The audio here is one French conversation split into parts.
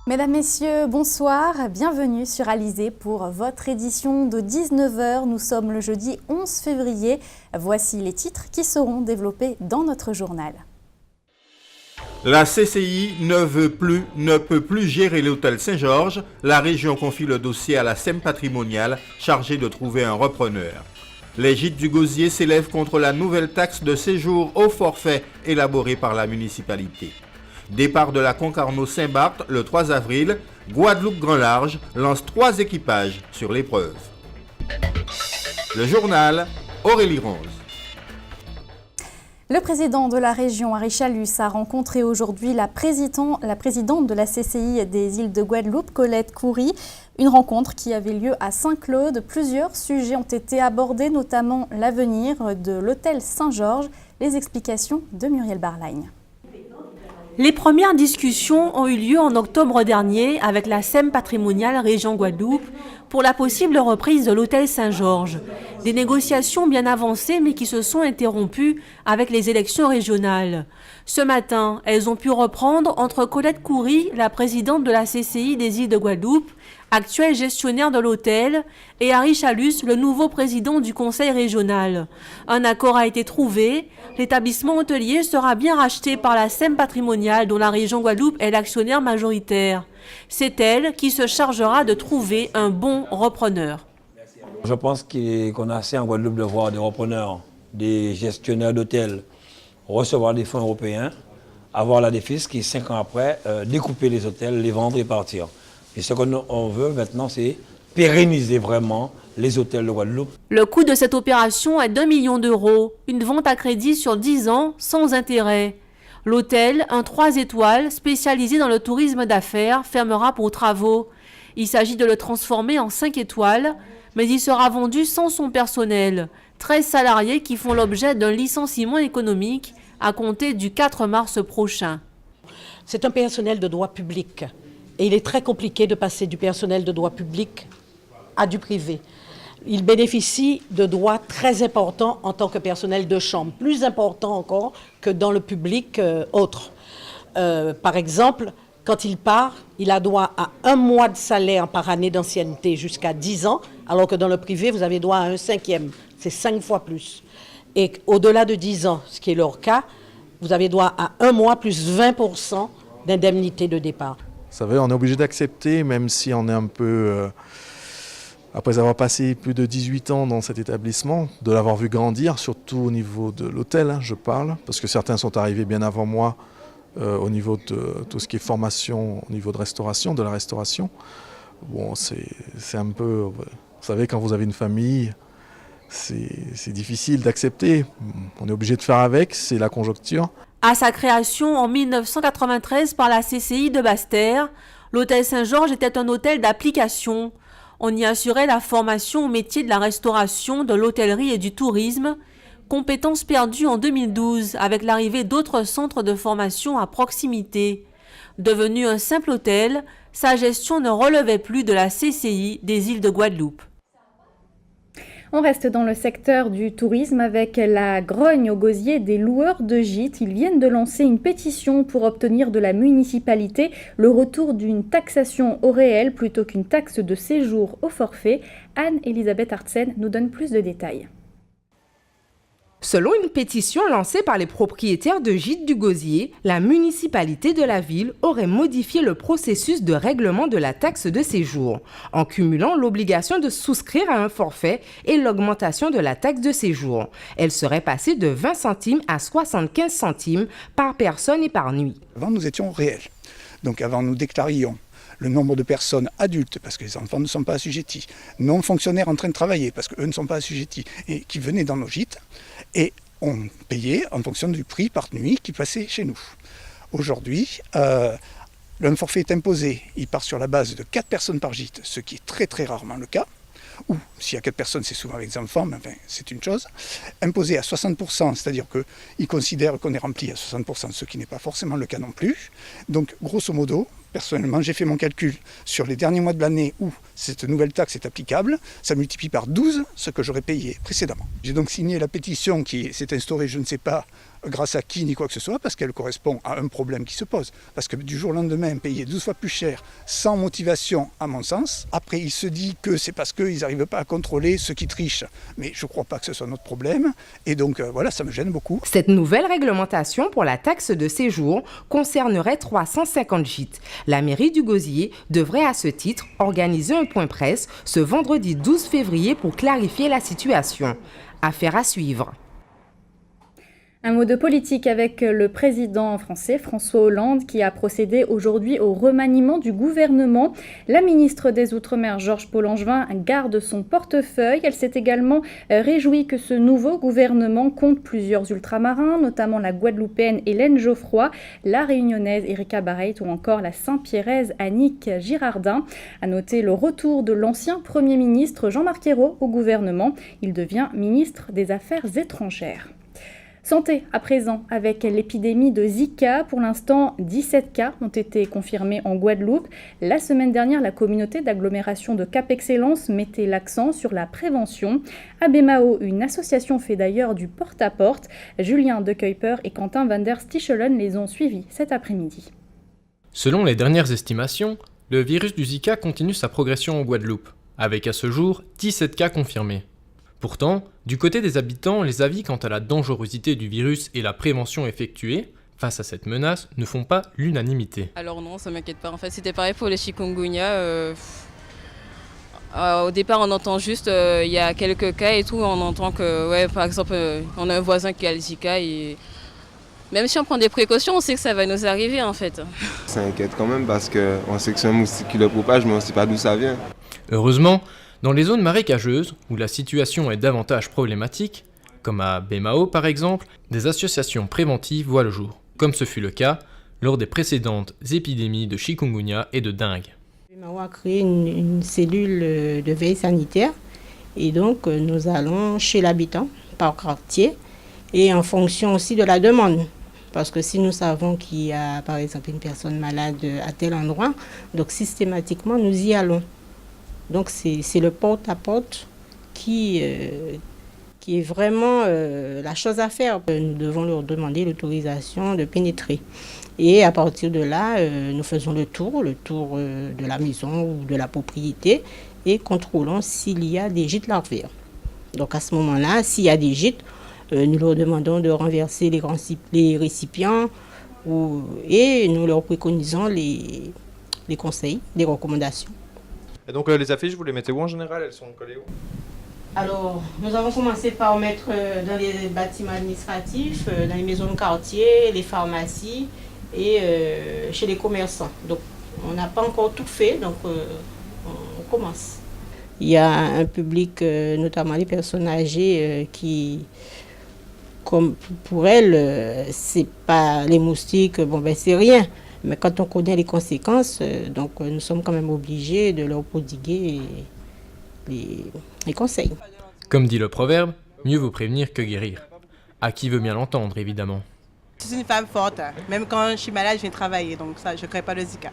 Mesdames, Messieurs, bonsoir, bienvenue sur Alizé pour votre édition de 19 h. Nous sommes le jeudi 11 février. Voici les titres qui seront développés dans notre journal. La CCI ne peut plus gérer l'hôtel Saint-Georges. La région confie le dossier à la SEM patrimoniale chargée de trouver un repreneur. Les gîtes du Gosier s'élèvent contre la nouvelle taxe de séjour au forfait élaborée par la municipalité. Départ de la Concarneau-Saint-Barth le 3 avril, Guadeloupe Grand Large lance 3 équipages sur l'épreuve. Le journal, Aurélie Ronze. Le président de la région, Harry Chalus, a rencontré aujourd'hui la présidente de la CCI des îles de Guadeloupe, Colette Coury. Une rencontre qui avait lieu à Saint-Claude. Plusieurs sujets ont été abordés, notamment l'avenir de l'hôtel Saint-Georges. Les explications de Muriel Barlagne. Les premières discussions ont eu lieu en octobre dernier avec la SEM patrimoniale région Guadeloupe pour la possible reprise de l'hôtel Saint-Georges. Des négociations bien avancées mais qui se sont interrompues avec les élections régionales. Ce matin, elles ont pu reprendre entre Colette Coury, la présidente de la CCI des îles de Guadeloupe, actuel gestionnaire de l'hôtel, et Harry Chalus, le nouveau président du conseil régional. Un accord a été trouvé. L'établissement hôtelier sera bien racheté par la SEM patrimoniale dont la région Guadeloupe est l'actionnaire majoritaire. C'est elle qui se chargera de trouver un bon repreneur. Je pense qu'on a assez en Guadeloupe de voir des repreneurs, des gestionnaires d'hôtels recevoir des fonds européens, avoir la défisque et 5 ans après découper les hôtels, les vendre et partir. Et ce qu'on veut maintenant, c'est pérenniser vraiment les hôtels de Guadeloupe. Le coût de cette opération est d'1 million d'euros. Une vente à crédit sur 10 ans sans intérêt. L'hôtel, un 3 étoiles spécialisé dans le tourisme d'affaires, fermera pour travaux. Il s'agit de le transformer en 5 étoiles, mais il sera vendu sans son personnel. 13 salariés qui font l'objet d'un licenciement économique à compter du 4 mars prochain. C'est un personnel de droit public. Et il est très compliqué de passer du personnel de droit public à du privé. Il bénéficie de droits très importants en tant que personnel de chambre, plus importants encore que dans le public autre. Par exemple, quand il part, il a droit à 1 mois de salaire par année d'ancienneté jusqu'à 10 ans, alors que dans le privé, vous avez droit à un 5e. C'est 5 fois plus. Et au-delà de 10 ans, ce qui est leur cas, vous avez droit à 1 mois plus 20% d'indemnité de départ. Vous savez, on est obligé d'accepter, même si on est un peu, après avoir passé plus de 18 ans dans cet établissement, de l'avoir vu grandir, surtout au niveau de l'hôtel, je parle, parce que certains sont arrivés bien avant moi au niveau de tout ce qui est formation, au niveau de restauration, de la restauration. Bon, c'est un peu, vous savez, quand vous avez une famille, c'est difficile d'accepter. On est obligé de faire avec, c'est la conjoncture. À sa création en 1993 par la CCI de Basse-Terre, l'hôtel Saint-Georges était un hôtel d'application. On y assurait la formation au métier de la restauration, de l'hôtellerie et du tourisme, compétences perdues en 2012 avec l'arrivée d'autres centres de formation à proximité. Devenu un simple hôtel, sa gestion ne relevait plus de la CCI des îles de Guadeloupe. On reste dans le secteur du tourisme avec la grogne au gosier des loueurs de gîtes. Ils viennent de lancer une pétition pour obtenir de la municipalité le retour d'une taxation au réel plutôt qu'une taxe de séjour au forfait. Anne-Elisabeth Artsen nous donne plus de détails. Selon une pétition lancée par les propriétaires de gîtes du Gosier, la municipalité de la ville aurait modifié le processus de règlement de la taxe de séjour, en cumulant l'obligation de souscrire à un forfait et l'augmentation de la taxe de séjour. Elle serait passée de 20 centimes à 75 centimes par personne et par nuit. Avant, nous étions réels. Donc avant, nous déclarions le nombre de personnes adultes, parce que les enfants ne sont pas assujettis, non fonctionnaires en train de travailler, parce qu'eux ne sont pas assujettis, et qui venaient dans nos gîtes, et on payait en fonction du prix par nuit qui passait chez nous. Aujourd'hui, un forfait est imposé, il part sur la base de 4 personnes par gîte, ce qui est très très rarement le cas, ou s'il y a 4 personnes, c'est souvent avec des enfants, mais enfin, c'est une chose, imposé à 60%, c'est-à-dire qu'ils considèrent qu'on est rempli à 60%, ce qui n'est pas forcément le cas non plus. Donc, grosso modo, Personnellement, j'ai fait mon calcul sur les derniers mois de l'année où cette nouvelle taxe est applicable. Ça multiplie par 12 ce que j'aurais payé précédemment. J'ai donc signé la pétition qui s'est instaurée, je ne sais pas grâce à qui ni quoi que ce soit, parce qu'elle correspond à un problème qui se pose. Parce que du jour au lendemain, payer 12 fois plus cher, sans motivation à mon sens. Après, il se dit que c'est parce qu'ils n'arrivent pas à contrôler ceux qui trichent. Mais je ne crois pas que ce soit notre problème. Et donc voilà, ça me gêne beaucoup. Cette nouvelle réglementation pour la taxe de séjour concernerait 350 gîtes. La mairie du Gosier devrait à ce titre organiser un point presse ce vendredi 12 février pour clarifier la situation. Affaire à suivre. Un mot de politique avec le président français François Hollande qui a procédé aujourd'hui au remaniement du gouvernement. La ministre des Outre-mer Georges-Paul Langevin garde son portefeuille. Elle s'est également réjouie que ce nouveau gouvernement compte plusieurs ultramarins, notamment la Guadeloupéenne Hélène Geoffroy, la Réunionnaise Erika Barreit ou encore la Saint-Pierraise Annick Girardin. À noter le retour de l'ancien Premier ministre Jean-Marc Ayrault au gouvernement. Il devient ministre des Affaires étrangères. Santé à présent avec l'épidémie de Zika. Pour l'instant, 17 cas ont été confirmés en Guadeloupe. La semaine dernière, la communauté d'agglomération de Cap Excellence mettait l'accent sur la prévention. À Bémao, une association fait d'ailleurs du porte-à-porte. Julien de Kuyper et Quentin van der Stichelen les ont suivis cet après-midi. Selon les dernières estimations, le virus du Zika continue sa progression en Guadeloupe, avec à ce jour 17 cas confirmés. Pourtant, du côté des habitants, les avis quant à la dangerosité du virus et la prévention effectuée face à cette menace ne font pas l'unanimité. Alors non, ça m'inquiète pas. En fait, c'était pareil pour les chikungunya. Au départ, on entend juste, il y a quelques cas et tout, on entend que, ouais, par exemple, on a un voisin qui a le Zika et même si on prend des précautions, on sait que ça va nous arriver en fait. Ça inquiète quand même parce qu'on sait que c'est un moustique qui le propage, mais on ne sait pas d'où ça vient. Heureusement, dans les zones marécageuses, où la situation est davantage problématique, comme à Bémao par exemple, des associations préventives voient le jour, comme ce fut le cas lors des précédentes épidémies de chikungunya et de dengue. Bémao a créé une cellule de veille sanitaire et donc nous allons chez l'habitant par quartier et en fonction aussi de la demande. Parce que si nous savons qu'il y a par exemple une personne malade à tel endroit, donc systématiquement nous y allons. Donc c'est le porte-à-porte qui est vraiment la chose à faire. Nous devons leur demander l'autorisation de pénétrer. Et à partir de là, nous faisons le tour de la maison ou de la propriété et contrôlons s'il y a des gîtes larvaires. Donc à ce moment-là, s'il y a des gîtes, nous leur demandons de renverser les récipients et nous leur préconisons les conseils, les recommandations. Et donc les affiches, vous les mettez où en général? Elles sont collées où? Alors, nous avons commencé par mettre dans les bâtiments administratifs, dans les maisons de quartier, les pharmacies et chez les commerçants. Donc, on n'a pas encore tout fait, donc on commence. Il y a un public, notamment les personnes âgées, qui, comme pour elles, c'est pas les moustiques, bon ben c'est rien. Mais quand on connaît les conséquences, donc nous sommes quand même obligés de leur prodiguer les conseils. Comme dit le proverbe, mieux vaut prévenir que guérir. À qui veut bien l'entendre, évidemment. Je suis une femme forte. Même quand je suis malade, je viens travailler. Donc ça, je ne crée pas le Zika.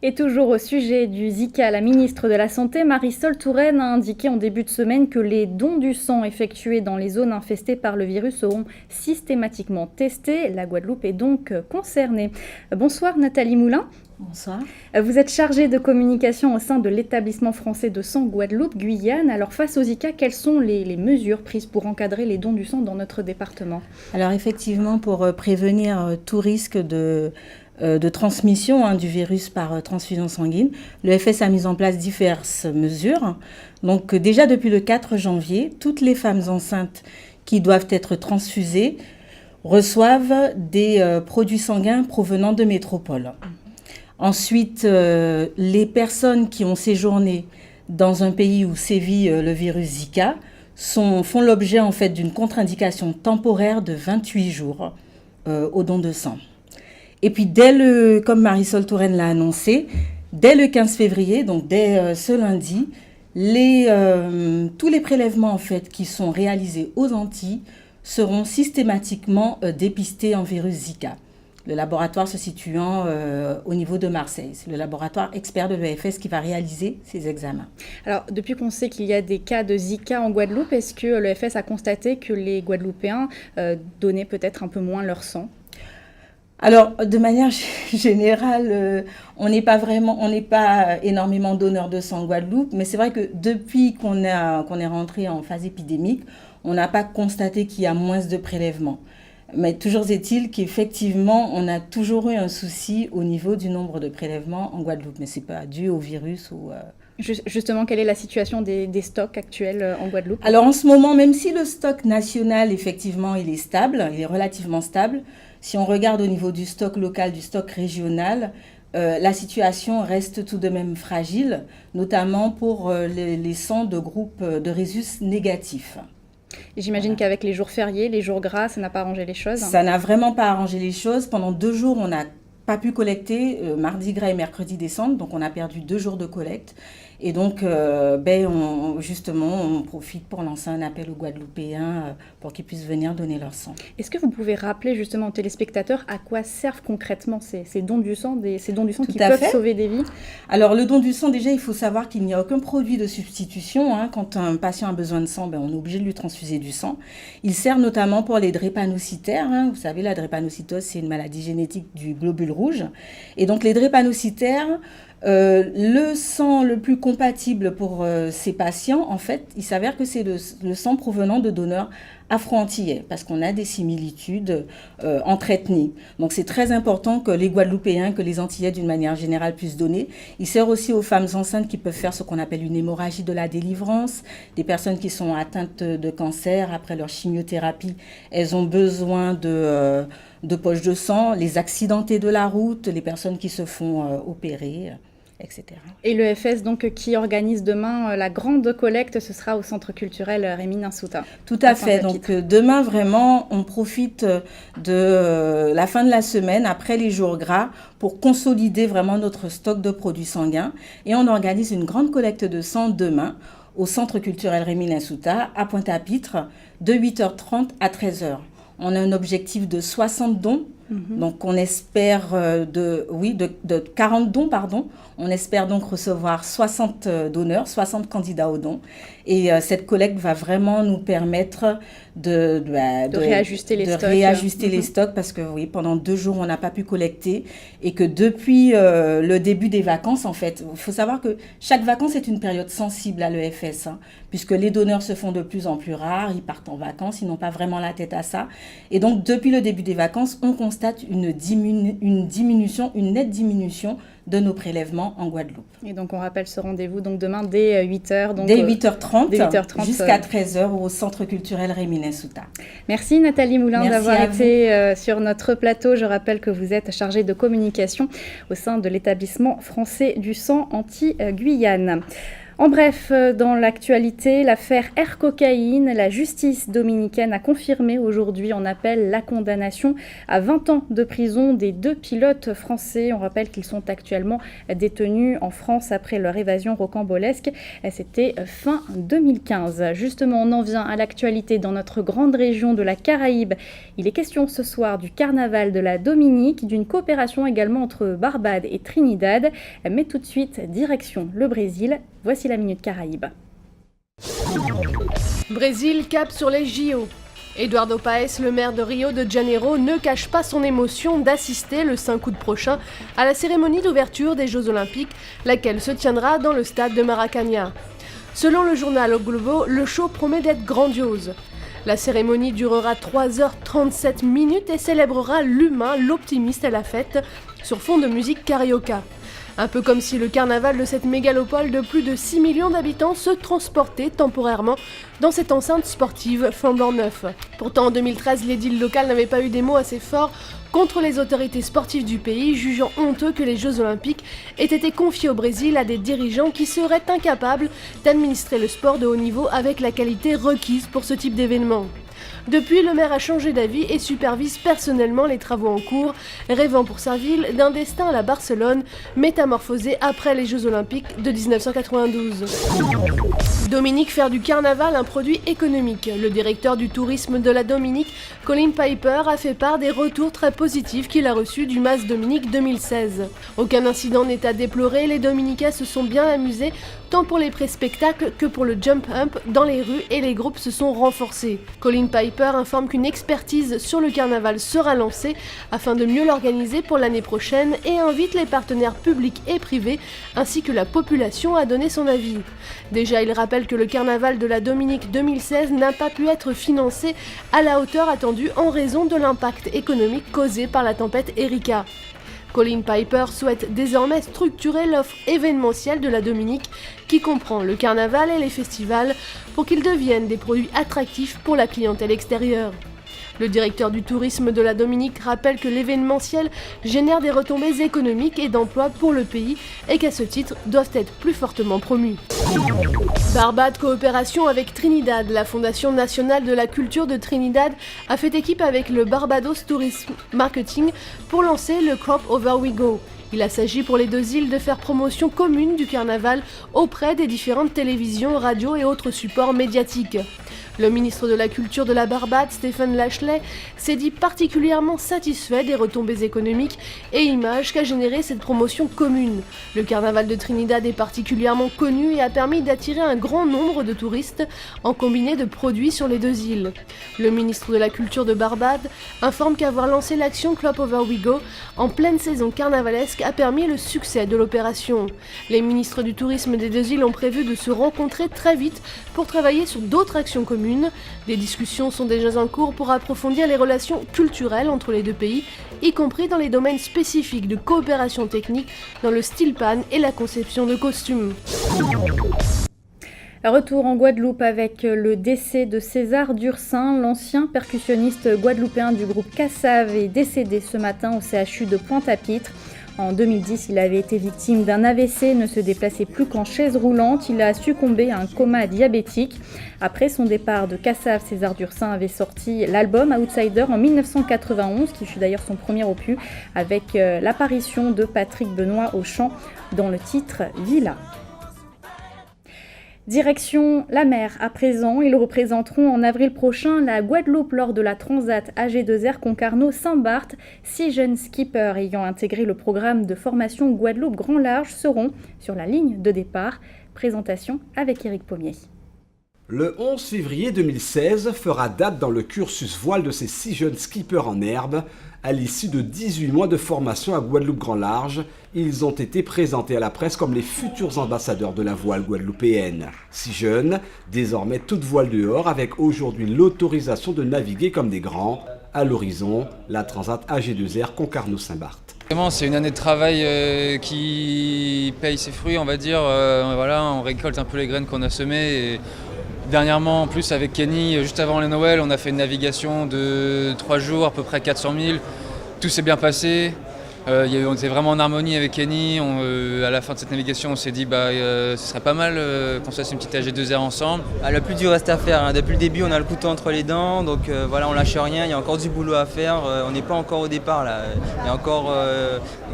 Et toujours au sujet du Zika, la ministre de la Santé, Marisol Touraine, a indiqué en début de semaine que les dons du sang effectués dans les zones infestées par le virus seront systématiquement testés. La Guadeloupe est donc concernée. Bonsoir Nathalie Moulin. Bonsoir. Vous êtes chargée de communication au sein de l'établissement français de sang Guadeloupe-Guyane. Alors face au Zika, quelles sont les mesures prises pour encadrer les dons du sang dans notre département? Alors effectivement, pour prévenir tout risque de transmission du virus par transfusion sanguine, le FS a mis en place diverses mesures. Donc déjà depuis le 4 janvier, toutes les femmes enceintes qui doivent être transfusées reçoivent des produits sanguins provenant de métropole. Ensuite, les personnes qui ont séjourné dans un pays où sévit le virus Zika font l'objet en fait d'une contre-indication temporaire de 28 jours au don de sang. Et puis, comme Marisol Touraine l'a annoncé, dès le 15 février, donc dès ce lundi, tous les prélèvements en fait, qui sont réalisés aux Antilles seront systématiquement dépistés en virus Zika. Le laboratoire se situant au niveau de Marseille. C'est le laboratoire expert de l'EFS qui va réaliser ces examens. Alors, depuis qu'on sait qu'il y a des cas de Zika en Guadeloupe, est-ce que l'EFS a constaté que les Guadeloupéens donnaient peut-être un peu moins leur sang ? Alors, de manière générale, on n'est pas énormément donneurs de sang en Guadeloupe, mais c'est vrai que depuis qu'on est rentré en phase épidémique, on n'a pas constaté qu'il y a moins de prélèvements. Mais toujours est-il qu'effectivement, on a toujours eu un souci au niveau du nombre de prélèvements en Guadeloupe, mais ce n'est pas dû au virus ou... Justement, quelle est la situation des stocks actuels en Guadeloupe ? Alors en ce moment, même si le stock national, effectivement, il est stable, il est relativement stable, si on regarde au niveau du stock local, du stock régional, la situation reste tout de même fragile, notamment pour les sangs de groupes de rhésus négatifs. J'imagine qu'avec les jours fériés, les jours gras, ça n'a pas arrangé les choses. Ça n'a vraiment pas arrangé les choses. Pendant 2 jours, on n'a pas pu collecter, mardi gras et mercredi décembre, donc on a perdu 2 jours de collecte. Et donc, on profite pour lancer un appel aux Guadeloupéens pour qu'ils puissent venir donner leur sang. Est-ce que vous pouvez rappeler justement aux téléspectateurs à quoi servent concrètement ces dons du sang, qui peuvent sauver des vies ? Alors, le don du sang, déjà, il faut savoir qu'il n'y a aucun produit de substitution. Quand un patient a besoin de sang, on est obligé de lui transfuser du sang. Il sert notamment pour les drépanocytaires. Vous savez, la drépanocytose, c'est une maladie génétique du globule rouge. Et donc, les drépanocytaires... le sang le plus compatible pour ces patients, en fait, il s'avère que c'est le sang provenant de donneurs afro-antillais, parce qu'on a des similitudes entre ethnies. Donc c'est très important que les Guadeloupéens, que les Antillais d'une manière générale puissent donner. Il sert aussi aux femmes enceintes qui peuvent faire ce qu'on appelle une hémorragie de la délivrance, des personnes qui sont atteintes de cancer après leur chimiothérapie, elles ont besoin de poches de sang, les accidentés de la route, les personnes qui se font opérer, etc. Et l'EFS, donc, qui organise demain la grande collecte, ce sera au Centre culturel Rémy Ninsouta. Tout à fait. Donc, demain, vraiment, on profite de la fin de la semaine, après les jours gras, pour consolider vraiment notre stock de produits sanguins. Et on organise une grande collecte de sang demain au Centre culturel Rémy Ninsouta, à Pointe-à-Pitre, de 8h30 à 13h. On a un objectif de 60 dons. Donc, on espère de 40 dons, pardon. On espère donc recevoir 60 donneurs, 60 candidats aux dons. Et cette collecte va vraiment nous permettre de réajuster les stocks parce que oui, pendant 2 jours, on n'a pas pu collecter et que depuis le début des vacances, en fait, il faut savoir que chaque vacances est une période sensible à l'EFS, puisque les donneurs se font de plus en plus rares, ils partent en vacances, ils n'ont pas vraiment la tête à ça. Et donc, depuis le début des vacances, on constate une nette diminution de nos prélèvements en Guadeloupe. Et donc, on rappelle ce rendez-vous donc demain dès 8h. Donc, dès 8h30, jusqu'à 8h30 13h au Centre culturel Rémy Ninsouta. Merci Nathalie Moulin d'avoir été sur notre plateau. Je rappelle que vous êtes chargée de communication au sein de l'établissement français du sang anti-Guyane. En bref, dans l'actualité, l'affaire Air Cocaïne, la justice dominicaine a confirmé aujourd'hui en appel la condamnation à 20 ans de prison des 2 pilotes français. On rappelle qu'ils sont actuellement détenus en France après leur évasion rocambolesque. C'était fin 2015. Justement, on en vient à l'actualité dans notre grande région de la Caraïbe. Il est question ce soir du carnaval de la Dominique, d'une coopération également entre Barbade et Trinidad. Mais tout de suite, direction le Brésil. Voici la Minute Caraïbe. Brésil cap sur les JO. Eduardo Paes, le maire de Rio de Janeiro, ne cache pas son émotion d'assister le 5 août prochain à la cérémonie d'ouverture des Jeux Olympiques, laquelle se tiendra dans le stade de Maracanã. Selon le journal O Globo, le show promet d'être grandiose. La cérémonie durera 3h37 minutes et célébrera l'humain, l'optimiste et la fête sur fond de musique carioca. Un peu comme si le carnaval de cette mégalopole de plus de 6 millions d'habitants se transportait temporairement dans cette enceinte sportive flambant neuf. Pourtant en 2013, l'édile local n'avait pas eu des mots assez forts contre les autorités sportives du pays, jugeant honteux que les Jeux Olympiques aient été confiés au Brésil à des dirigeants qui seraient incapables d'administrer le sport de haut niveau avec la qualité requise pour ce type d'événement. Depuis, le maire a changé d'avis et supervise personnellement les travaux en cours, rêvant pour sa ville d'un destin à la Barcelone, métamorphosé après les Jeux Olympiques de 1992. Dominique faire du carnaval un produit économique. Le directeur du tourisme de la Dominique, Colin Piper, a fait part des retours très positifs qu'il a reçus du Mas Dominique 2016. Aucun incident n'est à déplorer, les Dominicains se sont bien amusés, tant pour les pré-spectacles que pour le jump hump dans les rues, et les groupes se sont renforcés. Colin Piper informe qu'une expertise sur le carnaval sera lancée afin de mieux l'organiser pour l'année prochaine et invite les partenaires publics et privés ainsi que la population à donner son avis. Déjà, il rappelle que le carnaval de la Dominique 2016 n'a pas pu être financé à la hauteur attendue en raison de l'impact économique causé par la tempête Erika. Colin Piper souhaite désormais structurer l'offre événementielle de la Dominique qui comprend le carnaval et les festivals pour qu'ils deviennent des produits attractifs pour la clientèle extérieure. Le directeur du tourisme de la Dominique rappelle que l'événementiel génère des retombées économiques et d'emplois pour le pays et qu'à ce titre doivent être plus fortement promus. Barbade coopération avec Trinidad. La Fondation nationale de la culture de Trinidad a fait équipe avec le Barbados Tourism Marketing pour lancer le Crop Over We Go. Il s'agit pour les deux îles de faire promotion commune du carnaval auprès des différentes télévisions, radios et autres supports médiatiques. Le ministre de la Culture de la Barbade, Stephen Lashley, s'est dit particulièrement satisfait des retombées économiques et images qu'a généré cette promotion commune. Le carnaval de Trinidad est particulièrement connu et a permis d'attirer un grand nombre de touristes en combiné de produits sur les deux îles. Le ministre de la Culture de Barbade informe qu'avoir lancé l'action Crop Over We Go en pleine saison carnavalesque a permis le succès de l'opération. Les ministres du tourisme des deux îles ont prévu de se rencontrer très vite pour travailler sur d'autres actions communes. Des discussions sont déjà en cours pour approfondir les relations culturelles entre les deux pays, y compris dans les domaines spécifiques de coopération technique, dans le steel pan et la conception de costumes. Retour en Guadeloupe avec le décès de César Dursin, l'ancien percussionniste guadeloupéen du groupe Cassav est décédé ce matin au CHU de Pointe-à-Pitre. En 2010, il avait été victime d'un AVC, ne se déplaçait plus qu'en chaise roulante. Il a succombé à un coma diabétique. Après son départ de Cassav, César Dursin avait sorti l'album Outsider en 1991, qui fut d'ailleurs son premier opus, avec l'apparition de Patrick Benoît au chant dans le titre Villa. Direction la mer à présent, ils représenteront en avril prochain la Guadeloupe lors de la Transat AG2R Concarneau-Saint-Barth. 6 jeunes skippers ayant intégré le programme de formation Guadeloupe Grand Large seront sur la ligne de départ. Présentation avec Éric Pommier. Le 11 février 2016 fera date dans le cursus voile de ces 6 jeunes skippers en herbe. À l'issue de 18 mois de formation à Guadeloupe Grand Large, ils ont été présentés à la presse comme les futurs ambassadeurs de la voile guadeloupéenne. 6 jeunes, désormais toutes voiles dehors, avec aujourd'hui l'autorisation de naviguer comme des grands. À l'horizon, la Transat AG2R Concarneau-Saint-Barth. Vraiment, c'est une année de travail qui paye ses fruits, on va dire. Voilà, on récolte un peu les graines qu'on a semées. Et dernièrement, en plus avec Kenny, juste avant les Noël, on a fait une navigation de 3 jours, à peu près 400 000. Tout s'est bien passé. On était vraiment en harmonie avec Kenny. À la fin de cette navigation, on s'est dit ce serait pas mal qu'on se fasse une petite AG2R ensemble. Le plus dur reste à faire. Hein. Depuis le début, on a le couteau entre les dents. Donc voilà, on lâche rien. Il y a encore du boulot à faire. On n'est pas encore au départ. Là.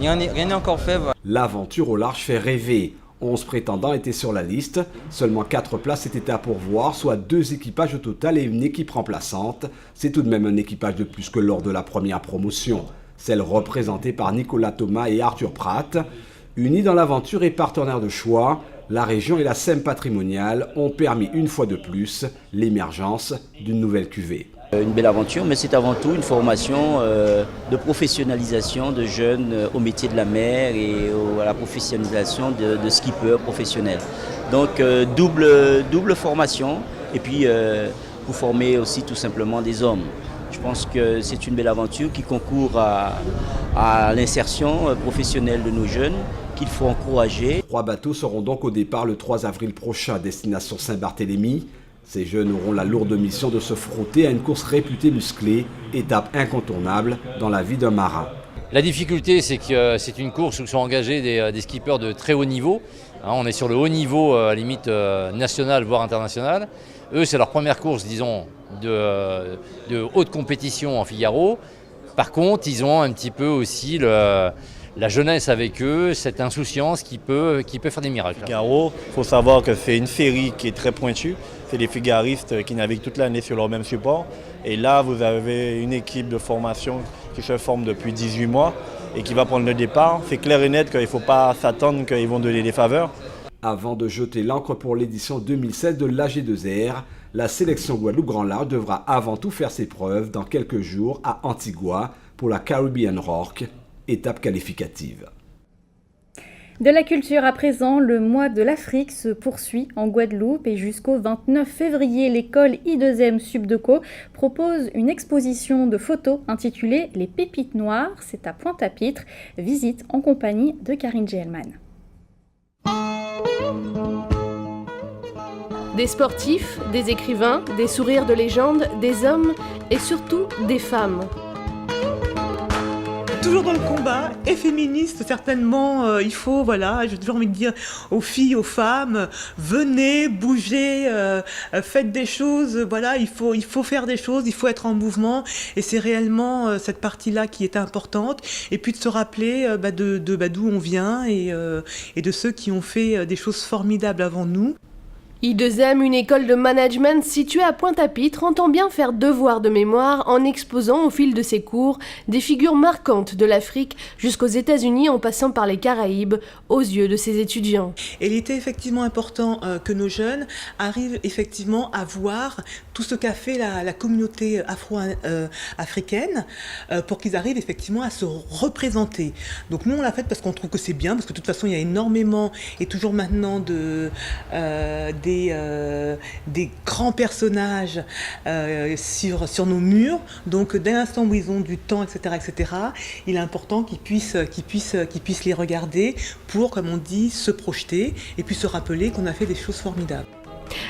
Rien n'est encore fait. Voilà. L'aventure au large fait rêver. 11 prétendants étaient sur la liste, seulement 4 places étaient à pourvoir, soit 2 équipages au total et une équipe remplaçante. C'est tout de même un équipage de plus que lors de la première promotion, celle représentée par Nicolas Thomas et Arthur Pratt. Unis dans l'aventure et partenaires de choix, la région et la SEM patrimoniale ont permis une fois de plus l'émergence d'une nouvelle cuvée. Une belle aventure, mais c'est avant tout une formation de professionnalisation de jeunes au métier de la mer et à la professionnalisation de skippers professionnels. Donc double formation et puis pour former aussi tout simplement des hommes. Je pense que c'est une belle aventure qui concourt à l'insertion professionnelle de nos jeunes qu'il faut encourager. 3 bateaux seront donc au départ le 3 avril prochain à destination Saint-Barthélemy. Ces jeunes auront la lourde mission de se frotter à une course réputée musclée, étape incontournable dans la vie d'un marin. La difficulté, c'est que c'est une course où sont engagés des skippers de très haut niveau. On est sur le haut niveau, à limite national, voire international. Eux, c'est leur première course, disons, de haute compétition en Figaro. Par contre, ils ont un petit peu aussi la jeunesse avec eux, cette insouciance qui peut faire des miracles. Figaro, il faut savoir que c'est une série qui est très pointue. C'est des figaristes qui naviguent toute l'année sur leur même support. Et là, vous avez une équipe de formation qui se forme depuis 18 mois et qui va prendre le départ. C'est clair et net qu'il ne faut pas s'attendre qu'ils vont donner des faveurs. Avant de jeter l'encre pour l'édition 2016 de l'AG2R, la sélection Guadeloupe Grand Large devra avant tout faire ses preuves dans quelques jours à Antigua pour la Caribbean Rock, étape qualificative. De la culture à présent, le mois de l'Afrique se poursuit en Guadeloupe et jusqu'au 29 février, l'école I2M Subdeco propose une exposition de photos intitulée Les Pépites Noires. C'est à Pointe-à-Pitre. Visite en compagnie de Karine Gelman. Des sportifs, des écrivains, des sourires de légende, des hommes et surtout des femmes. Toujours dans le combat, et féministe certainement, il faut, voilà, j'ai toujours envie de dire aux filles, aux femmes, venez, bougez, faites des choses, voilà, il faut faire des choses, il faut être en mouvement, et c'est réellement cette partie-là qui est importante, et puis de se rappeler d'où on vient, et de ceux qui ont fait des choses formidables avant nous. I2M, une école de management située à Pointe-à-Pitre, entend bien faire devoir de mémoire en exposant au fil de ses cours des figures marquantes de l'Afrique jusqu'aux États-Unis en passant par les Caraïbes aux yeux de ses étudiants. Et il était effectivement important que nos jeunes arrivent effectivement à voir tout ce qu'a fait la communauté afro-africaine pour qu'ils arrivent effectivement à se représenter. Donc nous on l'a fait parce qu'on trouve que c'est bien, parce que de toute façon il y a énormément et toujours maintenant des grands personnages sur nos murs, donc dès l'instant où ils ont du temps, etc., il est important qu'ils puissent les regarder pour, comme on dit, se projeter et puis se rappeler qu'on a fait des choses formidables.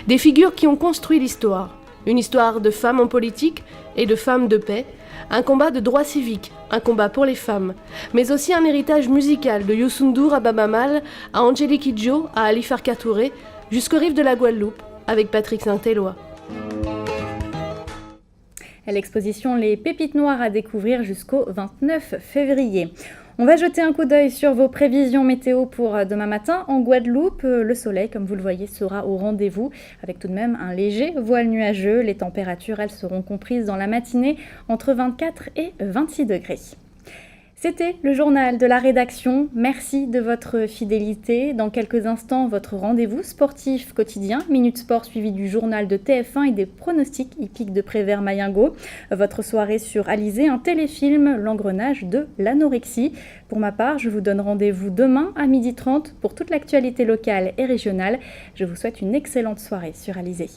Des figures qui ont construit l'histoire, une histoire de femmes en politique et de femmes de paix, un combat de droits civiques, un combat pour les femmes, mais aussi un héritage musical de Youssou N'Dour à Baba Mal, à Angélique Kidjo, à Ali Farka Touré, jusqu'aux rives de la Guadeloupe, avec Patrick Saint-Éloi. L'exposition Les Pépites Noires à découvrir jusqu'au 29 février. On va jeter un coup d'œil sur vos prévisions météo pour demain matin. En Guadeloupe, le soleil, comme vous le voyez, sera au rendez-vous, avec tout de même un léger voile nuageux. Les températures, elles, seront comprises dans la matinée entre 24 et 26 degrés. C'était le journal de la rédaction. Merci de votre fidélité. Dans quelques instants, votre rendez-vous sportif quotidien. Minute Sport suivi du journal de TF1 et des pronostics hippiques de Prévert-Mayengo. Votre soirée sur Alizé, un téléfilm, l'engrenage de l'anorexie. Pour ma part, je vous donne rendez-vous demain à 12h30 pour toute l'actualité locale et régionale. Je vous souhaite une excellente soirée sur Alizé.